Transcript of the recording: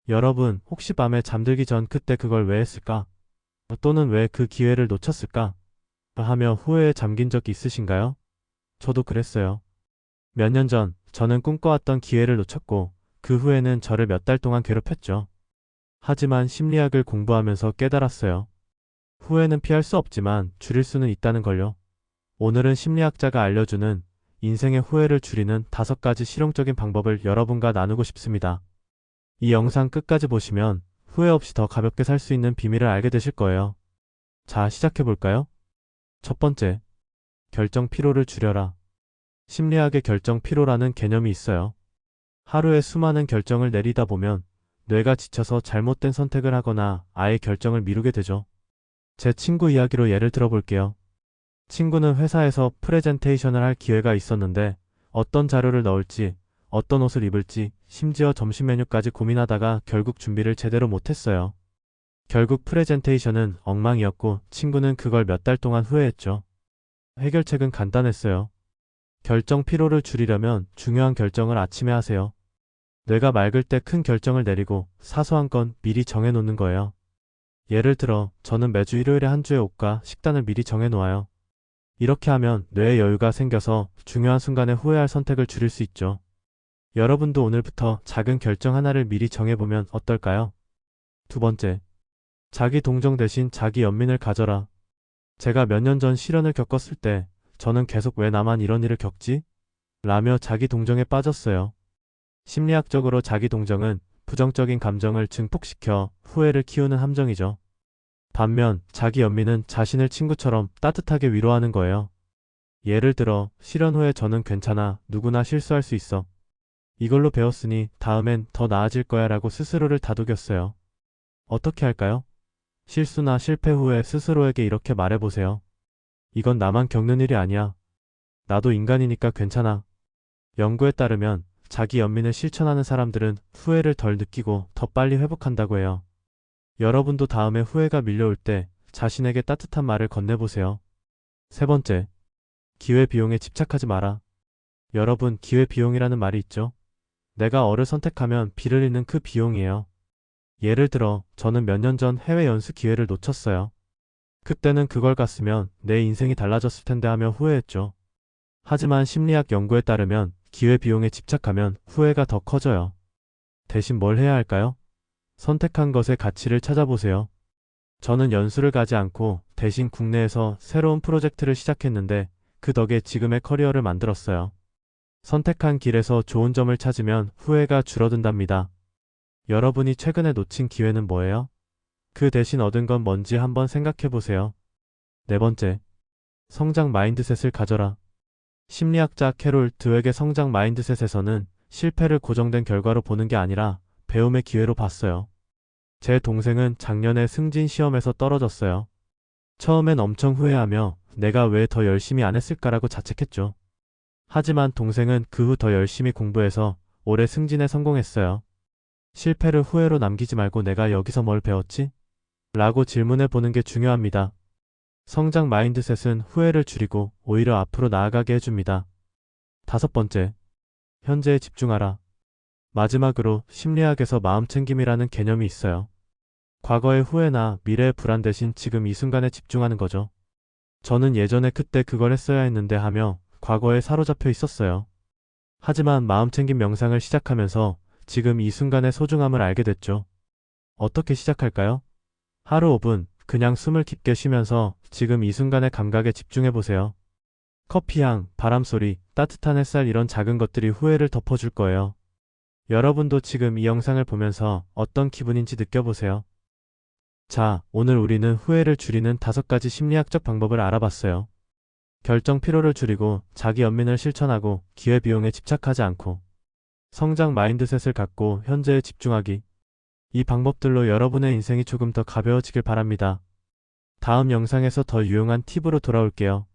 여러분, 혹시 밤에 잠들기 전 그때 그걸 왜 했을까? 또는 왜 그 기회를 놓쳤을까? 하며 후회에 잠긴 적 있으신가요? 저도 그랬어요. 몇 년 전, 저는 꿈꿔왔던 기회를 놓쳤고, 그 후에는 저를 몇 달 동안 괴롭혔죠. 하지만 심리학을 공부하면서 깨달았어요. 후회는 피할 수 없지만 줄일 수는 있다는 걸요. 오늘은 심리학자가 알려주는 인생의 후회를 줄이는 5가지 실용적인 방법을 여러분과 나누고 싶습니다. 이 영상 끝까지 보시면 후회 없이 더 가볍게 살 수 있는 비밀을 알게 되실 거예요. 자, 시작해볼까요? 첫 번째, 결정 피로를 줄여라. 심리학의 결정 피로라는 개념이 있어요. 하루에 수많은 결정을 내리다 보면 뇌가 지쳐서 잘못된 선택을 하거나 아예 결정을 미루게 되죠. 제 친구 이야기로 예를 들어볼게요. 친구는 회사에서 프레젠테이션을 할 기회가 있었는데 어떤 자료를 넣을지, 어떤 옷을 입을지, 심지어 점심 메뉴까지 고민하다가 결국 준비를 제대로 못했어요. 결국 프레젠테이션은 엉망이었고 친구는 그걸 몇 달 동안 후회했죠. 해결책은 간단했어요. 결정 피로를 줄이려면 중요한 결정을 아침에 하세요. 뇌가 맑을 때 큰 결정을 내리고 사소한 건 미리 정해놓는 거예요. 예를 들어 저는 매주 일요일에 한 주의 옷과 식단을 미리 정해놓아요. 이렇게 하면 뇌에 여유가 생겨서 중요한 순간에 후회할 선택을 줄일 수 있죠. 여러분도 오늘부터 작은 결정 하나를 미리 정해보면 어떨까요? 두 번째, 자기 동정 대신 자기 연민을 가져라. 제가 몇 년 전 시련을 겪었을 때 저는 계속 왜 나만 이런 일을 겪지? 라며 자기 동정에 빠졌어요. 심리학적으로 자기 동정은 부정적인 감정을 증폭시켜 후회를 키우는 함정이죠. 반면 자기 연민은 자신을 친구처럼 따뜻하게 위로하는 거예요. 예를 들어 실현 후에 저는 괜찮아, 누구나 실수할 수 있어. 이걸로 배웠으니 다음엔 더 나아질 거야 라고 스스로를 다독였어요. 어떻게 할까요? 실수나 실패 후에 스스로에게 이렇게 말해보세요. 이건 나만 겪는 일이 아니야. 나도 인간이니까 괜찮아. 연구에 따르면 자기 연민을 실천하는 사람들은 후회를 덜 느끼고 더 빨리 회복한다고 해요. 여러분도 다음에 후회가 밀려올 때 자신에게 따뜻한 말을 건네보세요. 세 번째, 기회비용에 집착하지 마라. 여러분, 기회비용이라는 말이 있죠? 내가 어를 선택하면 비를 잃는 그 비용이에요. 예를 들어 저는 몇 년 전 해외 연수 기회를 놓쳤어요. 그때는 그걸 갔으면 내 인생이 달라졌을 텐데 하며 후회했죠. 하지만 심리학 연구에 따르면 기회비용에 집착하면 후회가 더 커져요. 대신 뭘 해야 할까요? 선택한 것의 가치를 찾아보세요. 저는 연수를 가지 않고 대신 국내에서 새로운 프로젝트를 시작했는데 그 덕에 지금의 커리어를 만들었어요. 선택한 길에서 좋은 점을 찾으면 후회가 줄어든답니다. 여러분이 최근에 놓친 기회는 뭐예요? 그 대신 얻은 건 뭔지 한번 생각해 보세요. 네 번째, 성장 마인드셋을 가져라. 심리학자 캐롤 드웩의 성장 마인드셋에서는 실패를 고정된 결과로 보는 게 아니라 배움의 기회로 봤어요. 제 동생은 작년에 승진 시험에서 떨어졌어요. 처음엔 엄청 후회하며 내가 왜 더 열심히 안 했을까라고 자책했죠. 하지만 동생은 그 후 더 열심히 공부해서 올해 승진에 성공했어요. 실패를 후회로 남기지 말고 내가 여기서 뭘 배웠지? 라고 질문해 보는 게 중요합니다. 성장 마인드셋은 후회를 줄이고 오히려 앞으로 나아가게 해줍니다. 다섯 번째, 현재에 집중하라. 마지막으로 심리학에서 마음챙김이라는 개념이 있어요. 과거의 후회나 미래의 불안 대신 지금 이 순간에 집중하는 거죠. 저는 예전에 그때 그걸 했어야 했는데 하며 과거에 사로잡혀 있었어요. 하지만 마음챙김 명상을 시작하면서 지금 이 순간의 소중함을 알게 됐죠. 어떻게 시작할까요? 하루 5분 그냥 숨을 깊게 쉬면서 지금 이 순간의 감각에 집중해보세요. 커피향, 바람소리, 따뜻한 햇살 이런 작은 것들이 후회를 덮어줄 거예요. 여러분도 지금 이 영상을 보면서 어떤 기분인지 느껴보세요. 자, 오늘 우리는 후회를 줄이는 5가지 심리학적 방법을 알아봤어요. 결정 피로를 줄이고 자기 연민을 실천하고 기회비용에 집착하지 않고 성장 마인드셋을 갖고 현재에 집중하기. 이 방법들로 여러분의 인생이 조금 더 가벼워지길 바랍니다. 다음 영상에서 더 유용한 팁으로 돌아올게요.